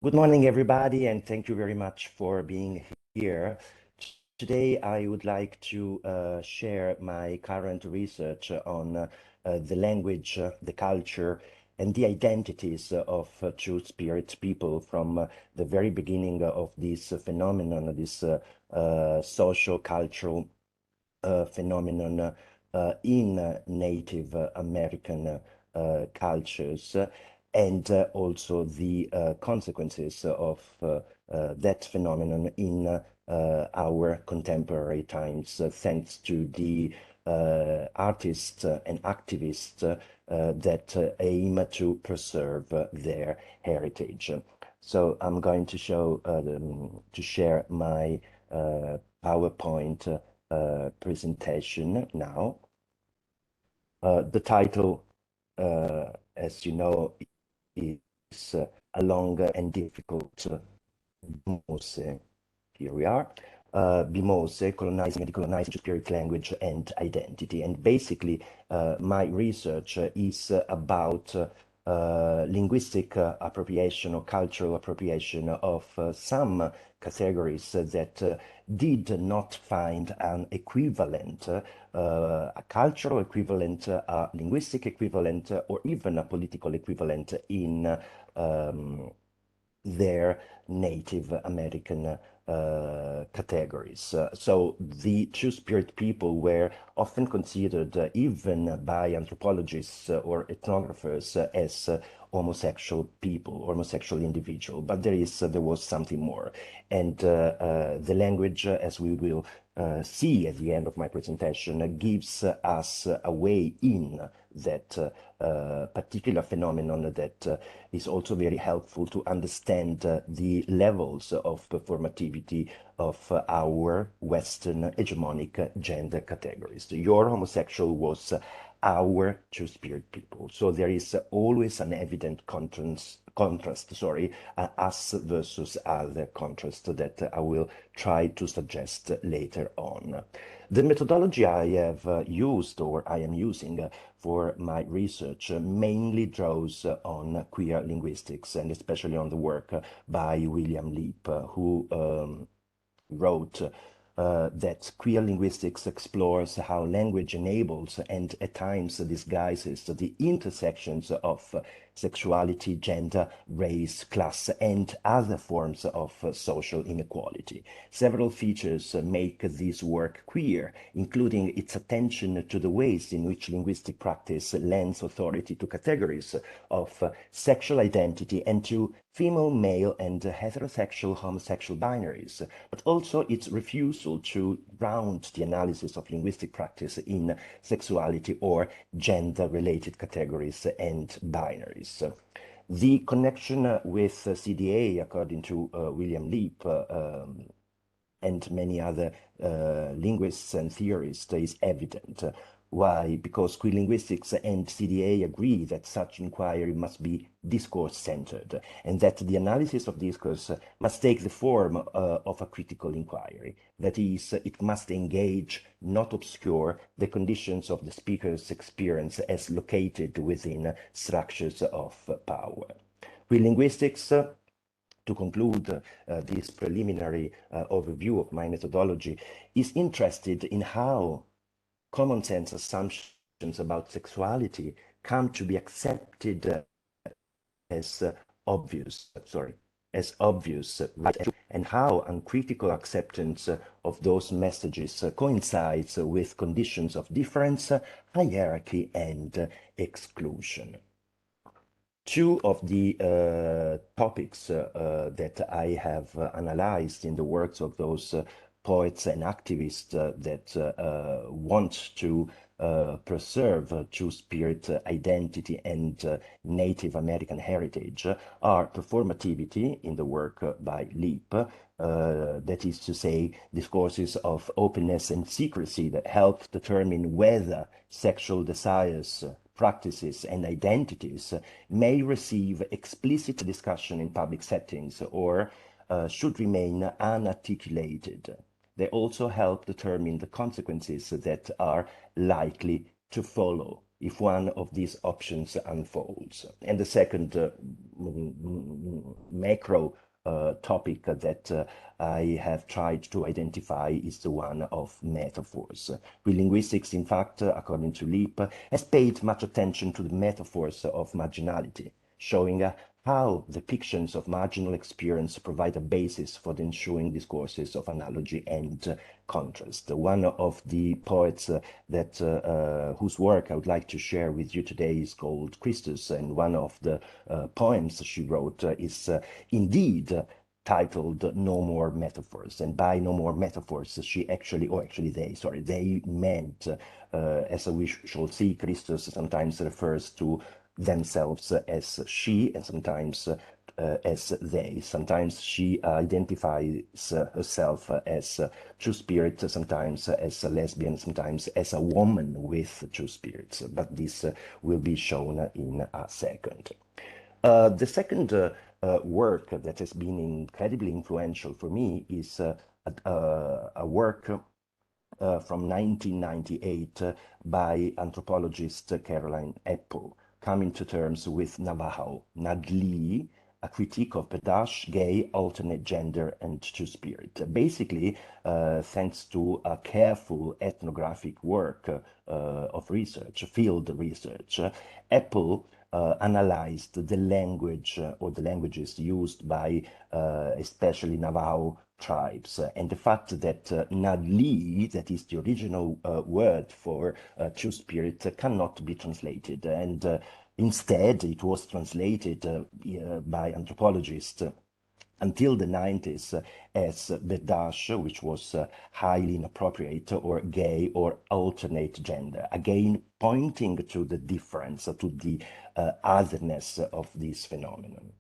Good morning, everybody, and thank you very much for being here. Today, I would like to share my current research on the language, the culture, and the identities of Two-Spirit people from the very beginning of this phenomenon, this social-cultural phenomenon in Native American cultures, and also the consequences of that phenomenon in our contemporary times, thanks to the artists and activists that aim to preserve their heritage. So I'm going to to share my PowerPoint presentation now. The title, as you know, is a long and difficult bimose. Here we are. Bimose, colonizing and decolonizing spirit, language, and identity. And basically, my research is about linguistic appropriation or cultural appropriation of some categories that did not find an equivalent, a cultural equivalent, a linguistic equivalent, or even a political equivalent in their Native American categories. So the Two-Spirit people were often considered, even by anthropologists or ethnographers, as homosexual people, homosexual individual. But there was something more. And the language, as we will see at the end of my presentation, gives us a way in that particular phenomenon that is also very helpful to understand the levels of performativity of our Western hegemonic gender categories. Your homosexual was our Two-Spirit people. So there is always an evident contrast, us versus other contrast that I will try to suggest later on. The methodology I have used, or I am using for my research, mainly draws on queer linguistics, and especially on the work by William Leap, who wrote that queer linguistics explores how language enables and at times disguises the intersections of sexuality, gender, race, class, and other forms of social inequality. Several features make this work queer, including its attention to the ways in which linguistic practice lends authority to categories of sexual identity and to female, male, and heterosexual, homosexual binaries, but also its refusal to ground the analysis of linguistic practice in sexuality or gender-related categories and binaries. The connection with CDA, according to William Leap, and many other linguists and theorists, is evident. Why? Because queer linguistics and CDA agree that such inquiry must be discourse-centered, and that the analysis of discourse must take the form of a critical inquiry. That is, it must engage, not obscure, the conditions of the speaker's experience as located within structures of power. Queer linguistics, to conclude this preliminary overview of my methodology, is interested in how common sense assumptions about sexuality come to be accepted as obvious, right? And how uncritical acceptance of those messages coincides with conditions of difference, hierarchy, and exclusion. Two of the topics that I have analyzed in the works of those poets and activists that want to preserve Two-Spirit identity and Native American heritage are performativity in the work by Leap, that is to say, discourses of openness and secrecy that help determine whether sexual desires, practices, and identities may receive explicit discussion in public settings or should remain unarticulated. They also help determine the consequences that are likely to follow if one of these options unfolds. And the second macro topic that I have tried to identify is the one of metaphors. Linguistics, in fact, according to Leap, has paid much attention to the metaphors of marginality, showing how depictions of marginal experience provide a basis for the ensuing discourses of analogy and contrast. One of the poets whose work I would like to share with you today is called Christus, and one of the poems she wrote is indeed titled No More Metaphors. And by No More Metaphors, she actually, or actually they, sorry, they meant, as we shall see, Christus sometimes refers to themselves as she and sometimes as they. Sometimes she identifies herself as true spirit, sometimes as a lesbian, sometimes as a woman with true spirits. But this will be shown in a second. The second work that has been incredibly influential for me is a work from 1998 by anthropologist Caroline Apple, coming to terms with Navajo, Nagli, a critique of Pedash, gay, alternate gender, and two-spirit. Basically, thanks to a careful ethnographic work of research, field research, Apple analyzed the language or the languages used by especially Navajo tribes, and the fact that Nadli, that is the original word for true spirit, cannot be translated, and instead it was translated by anthropologists until the 90s as Bedash, which was highly inappropriate or gay or alternate gender, again pointing to the difference, to the otherness of this phenomenon.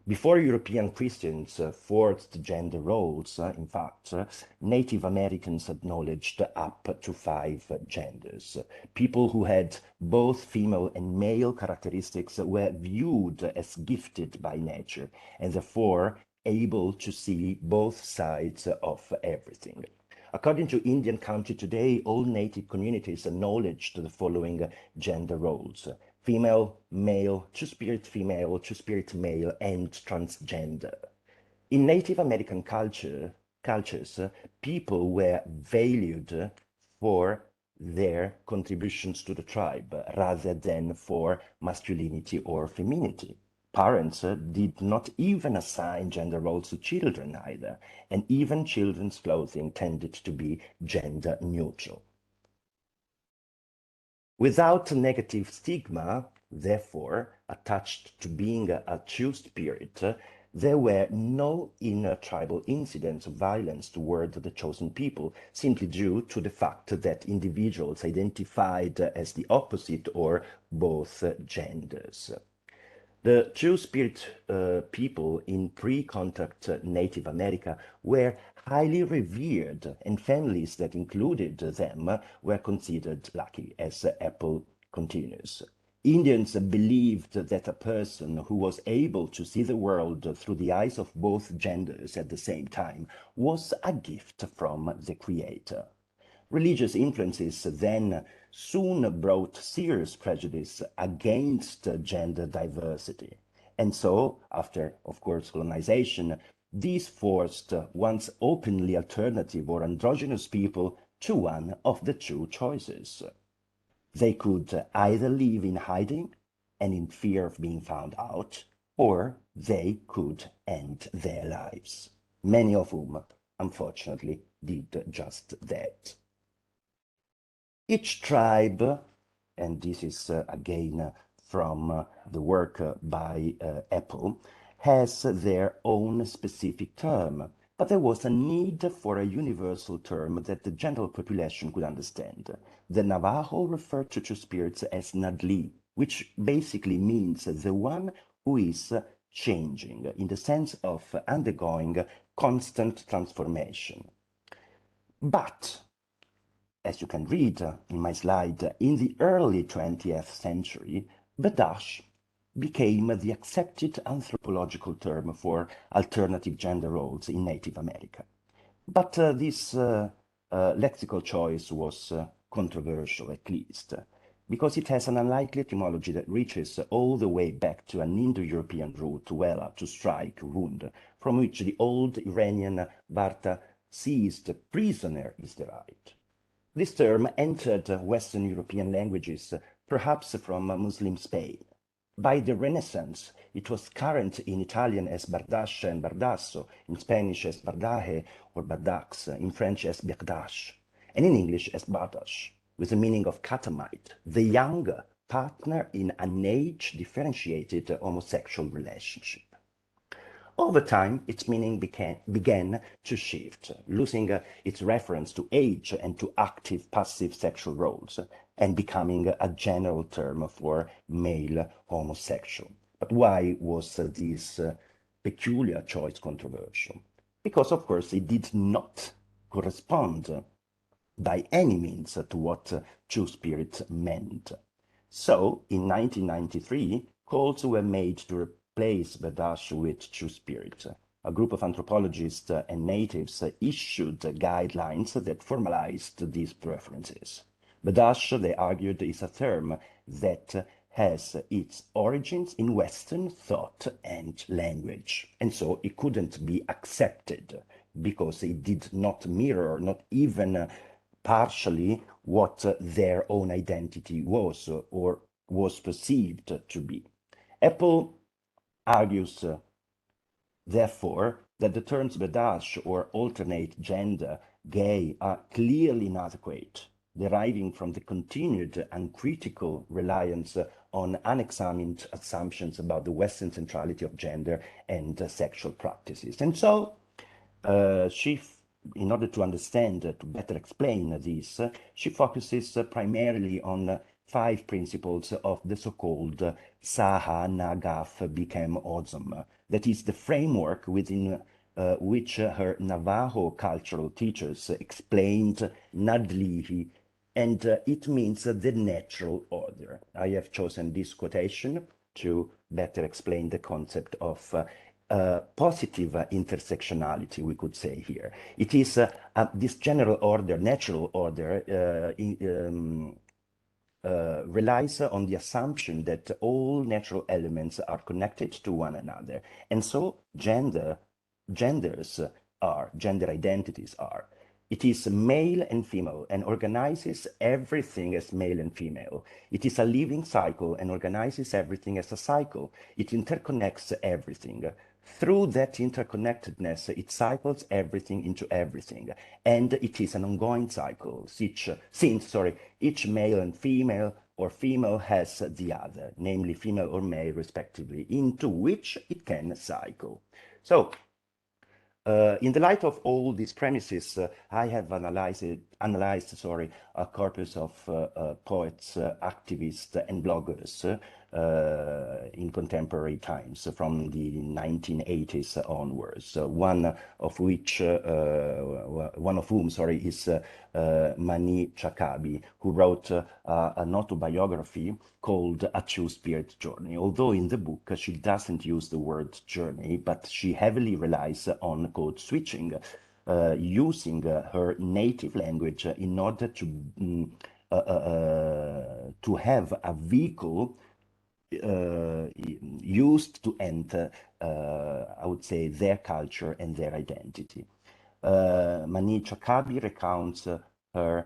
Before European Christians forced gender roles, in fact, Native Americans acknowledged up to 5 genders. People who had both female and male characteristics were viewed as gifted by nature and therefore able to see both sides of everything. According to Indian Country Today, all native communities acknowledged the following gender roles: female, male, two-spirit male, and transgender. In Native American cultures, people were valued for their contributions to the tribe rather than for masculinity or femininity. Parents did not even assign gender roles to children either, and even children's clothing tended to be gender neutral. Without negative stigma, therefore, attached to being a true spirit, there were no inner tribal incidents of violence toward the chosen people, simply due to the fact that individuals identified as the opposite or both genders. The true spirit people in pre-contact Native America were highly revered, and families that included them were considered lucky, as Apple continues. Indians believed that a person who was able to see the world through the eyes of both genders at the same time was a gift from the Creator. Religious influences then soon brought serious prejudice against gender diversity. And so, after, of course, colonization, these forced once openly alternative or androgynous people to one of the two choices. They could either live in hiding and in fear of being found out, or they could end their lives. Many of whom, unfortunately, did just that. Each tribe, and this is again from the work by Apple, has their own specific term, but there was a need for a universal term that the general population could understand. The Navajo referred to two spirits as Nadli, which basically means the one who is changing, in the sense of undergoing constant transformation. But as you can read in my slide, in the early 20th century, Badash became the accepted anthropological term for alternative gender roles in Native America. But this lexical choice was controversial, at least. because it has an unlikely etymology that reaches all the way back to an Indo-European root, wela, to strike, wound, from which the old Iranian Barta seized prisoner is derived. This term entered Western European languages, perhaps from Muslim Spain. By the Renaissance, it was current in Italian as bardascia and bardasso, in Spanish as bardaje or bardax, in French as berdache, and in English as bardache, with the meaning of catamite, the younger partner in an age-differentiated homosexual relationship. Over time, its meaning began to shift, losing its reference to age and to active passive sexual roles, and becoming a general term for male homosexual. But why was this peculiar choice controversial? Because, of course, it did not correspond by any means to what Two-Spirit meant. So, in 1993, calls were made to replace Badash with Two-Spirit. A group of anthropologists and natives issued guidelines that formalized these preferences. Badash, they argued, is a term that has its origins in Western thought and language, and so it couldn't be accepted because it did not mirror, not even partially, what their own identity was or was perceived to be. Apple argues, therefore, that the terms bedash or alternate gender, gay, are clearly inadequate, deriving from the continued uncritical reliance on unexamined assumptions about the Western centrality of gender and sexual practices. And so she, in order to understand, to better explain this, she focuses primarily on 5 principles of the so-called Saha Nagaf Bikem Ozum, that is the framework within which her Navajo cultural teachers explained Nadlihi, and it means the natural order. I have chosen this quotation to better explain the concept of positive intersectionality, we could say here. It is this general order, natural order, relies on the assumption that all natural elements are connected to one another. And so gender identities are. It is male and female and organizes everything as male and female. It is a living cycle and organizes everything as a cycle. It interconnects everything. Through that interconnectedness, it cycles everything into everything. And it is an ongoing cycle, since each male and female or female has the other, namely female or male respectively, into which it can cycle. So, in the light of all these premises, I have analyzed a corpus of poets, activists, and bloggers in contemporary times from the 1980s onwards. One of whom is Mani Chakabi, who wrote an autobiography called A Two-Spirit Journey. Although in the book she doesn't use the word journey, but she heavily relies on code switching, using her native language in order to have a vehicle used to enter, I would say, their culture and their identity. Mani Chakabi recounts her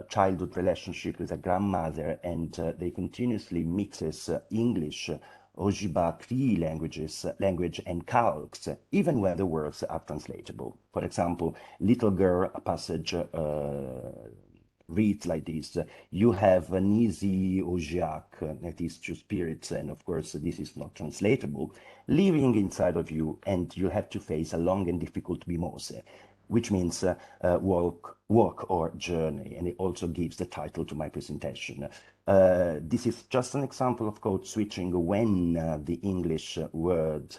childhood relationship with her grandmother, and they continuously mixes English, Ojibwa Cree language and calques, even when the words are translatable. For example, Little Girl, a passage reads like this: you have Nizi Ojiak, that is two spirits, and of course this is not translatable, living inside of you, and you have to face a long and difficult bimose, which means walk or journey, and it also gives the title to my presentation. This is just an example of code switching when the English word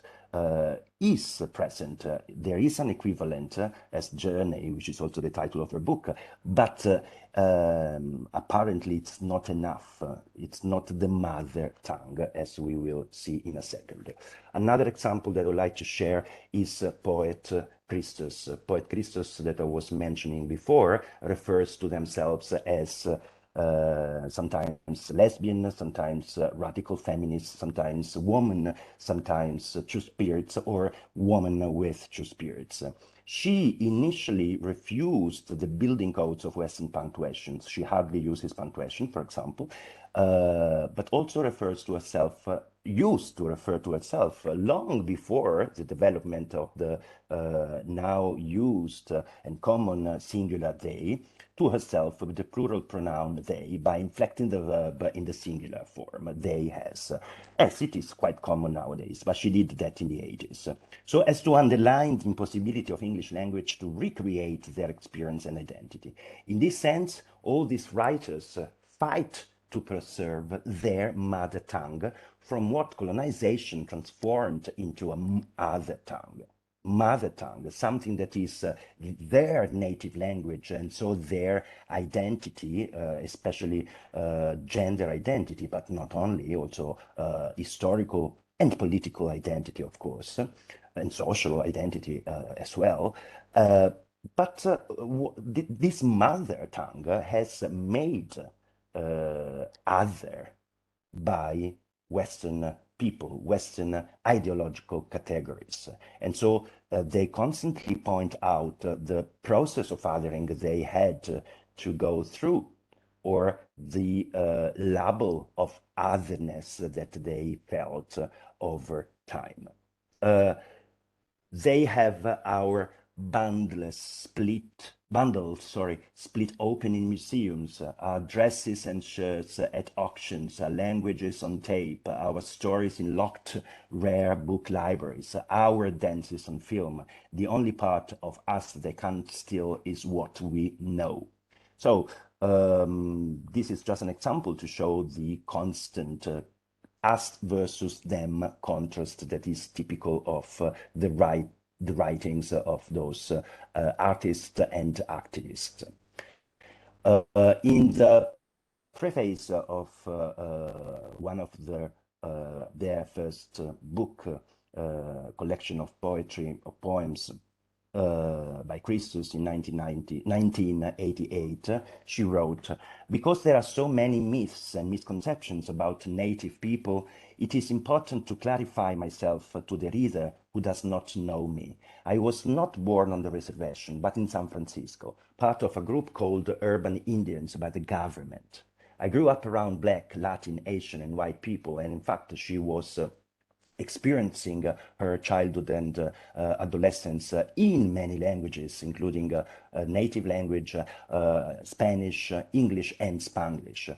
is present. There is an equivalent as journey, which is also the title of her book, but apparently it's not enough. It's not the mother tongue, as we will see in a second. Another example that I would like to share is poet Christus. Poet Christus that I was mentioning before refers to themselves as sometimes lesbian, sometimes radical feminist, sometimes woman, sometimes two spirits, or woman with two spirits. She initially refused the building codes of Western punctuations. She hardly uses punctuation, for example, but also refers to herself, used to refer to herself long before the development of the now used and common singular they, to herself with the plural pronoun they by inflecting the verb in the singular form, they has, as it is quite common nowadays, but she did that in the 80s. So as to underline the impossibility of English language to recreate their experience and identity. In this sense, all these writers fight to preserve their mother tongue from what colonization transformed into a other tongue. Mother tongue, something that is their native language, and so their identity, especially gender identity, but not only, also historical and political identity, of course, and social identity as well. But this mother tongue has made other by Western people, Western ideological categories. And so they constantly point out the process of othering they had to go through, or the label of otherness that they felt over time. Uh, they have our split open in museums, our dresses and shirts at auctions, our languages on tape, our stories in locked, rare book libraries, our dances on film. The only part of us they can't steal is what we know. So this is just an example to show the constant us versus them contrast that is typical of the writings of those artists and activists. In the preface of one of their first book, collection of poetry or poems by Christus in 1988, she wrote, "Because there are so many myths and misconceptions about native people, it is important to clarify myself to the reader who does not know me. I was not born on the reservation, but in San Francisco, part of a group called Urban Indians by the government. I grew up around Black, Latin, Asian, and white people, and in fact, she was experiencing her childhood and adolescence in many languages, including native language, Spanish, English, and Spanglish.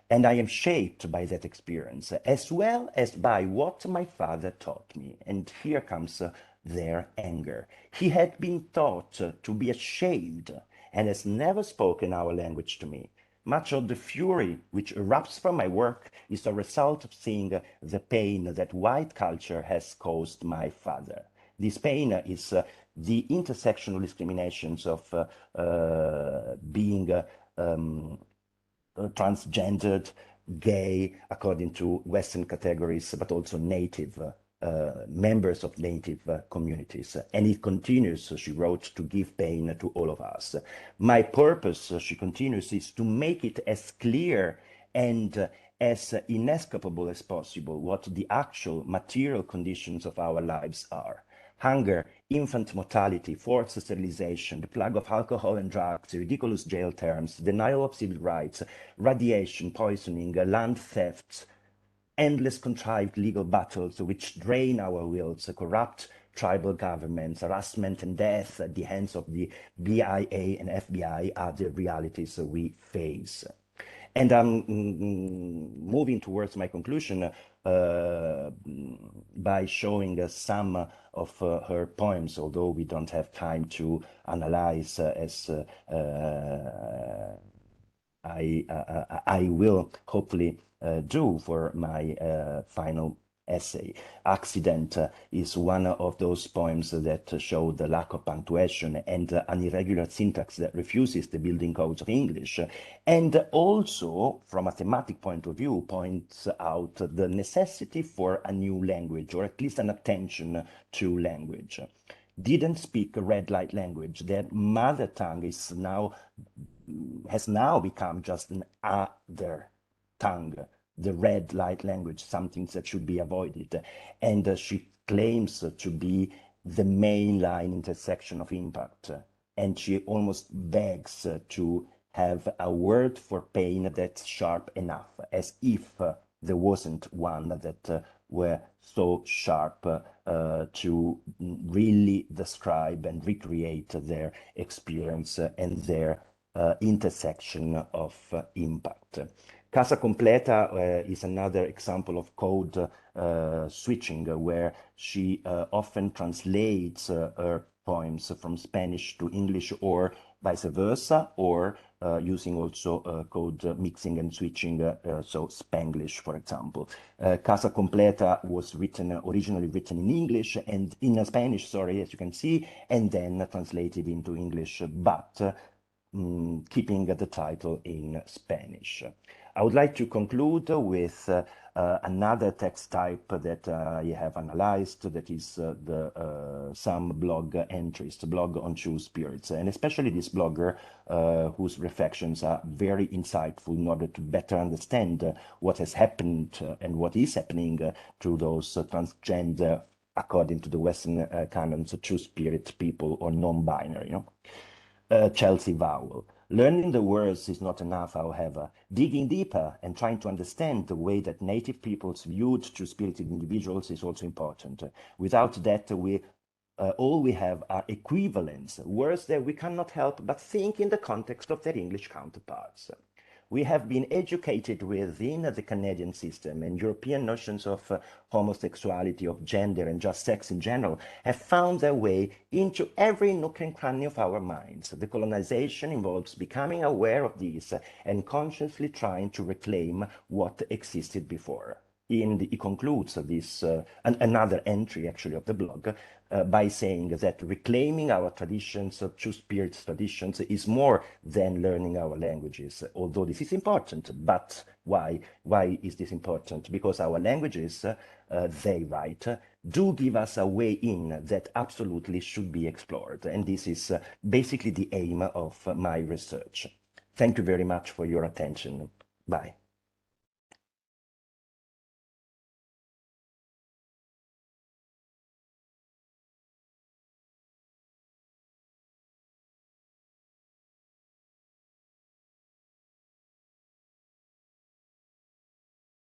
And I am shaped by that experience, as well as by what my father taught me." And here comes their anger. "He had been taught to be ashamed and has never spoken our language to me. Much of the fury which erupts from my work is a result of seeing the pain that white culture has caused my father. This pain is the intersectional discriminations of being transgendered, gay, according to Western categories, but also native members of native communities. And it continues, she wrote, to give pain to all of us. My purpose, she continues, is to make it as clear and as inescapable as possible what the actual material conditions of our lives are. Hunger, infant mortality, forced sterilization, the plague of alcohol and drugs, ridiculous jail terms, denial of civil rights, radiation, poisoning, land thefts, endless contrived legal battles which drain our wills, corrupt tribal governments, harassment and death at the hands of the BIA and FBI are the realities we face. And I'm moving towards my conclusion by showing some of her poems, although we don't have time to analyze as I will hopefully do for my final essay. Accident is one of those poems that show the lack of punctuation and an irregular syntax that refuses the building codes of English, and also, from a thematic point of view, points out the necessity for a new language, or at least an attention to language. Didn't speak a red light language. Their mother tongue is now has now become just an other tongue, the red light language, something that should be avoided. And she claims to be the main line intersection of impact. And she almost begs to have a word for pain that's sharp enough, as if there wasn't one that were so sharp to really describe and recreate their experience and their intersection of impact. Casa Completa is another example of code switching, where she often translates her poems from Spanish to English or vice versa, or using also code mixing and switching, so Spanglish, for example. Casa Completa was originally written in English and in Spanish, sorry, as you can see, and then translated into English, but keeping the title in Spanish. I would like to conclude with another text type that I have analyzed, that is some blog entries, the blog on True Spirits, and especially this blogger whose reflections are very insightful in order to better understand what has happened and what is happening to those transgender, according to the Western canons, True Spirit people or non-binary, Chelsea Vowell. Learning the words is not enough, however. Digging deeper and trying to understand the way that native peoples viewed two-spirited individuals is also important. Without that, all we have are equivalents, words that we cannot help but think in the context of their English counterparts. We have been educated within the Canadian system, and European notions of homosexuality, of gender, and just sex in general have found their way into every nook and cranny of our minds. The colonization involves becoming aware of these and consciously trying to reclaim what existed before. He concludes this another entry actually of the blog by saying that reclaiming our traditions, True Spirits traditions, is more than learning our languages. Although this is important, but why? Why is this important? Because our languages, they write, do give us a way in that absolutely should be explored. And this is basically the aim of my research. Thank you very much for your attention. Bye.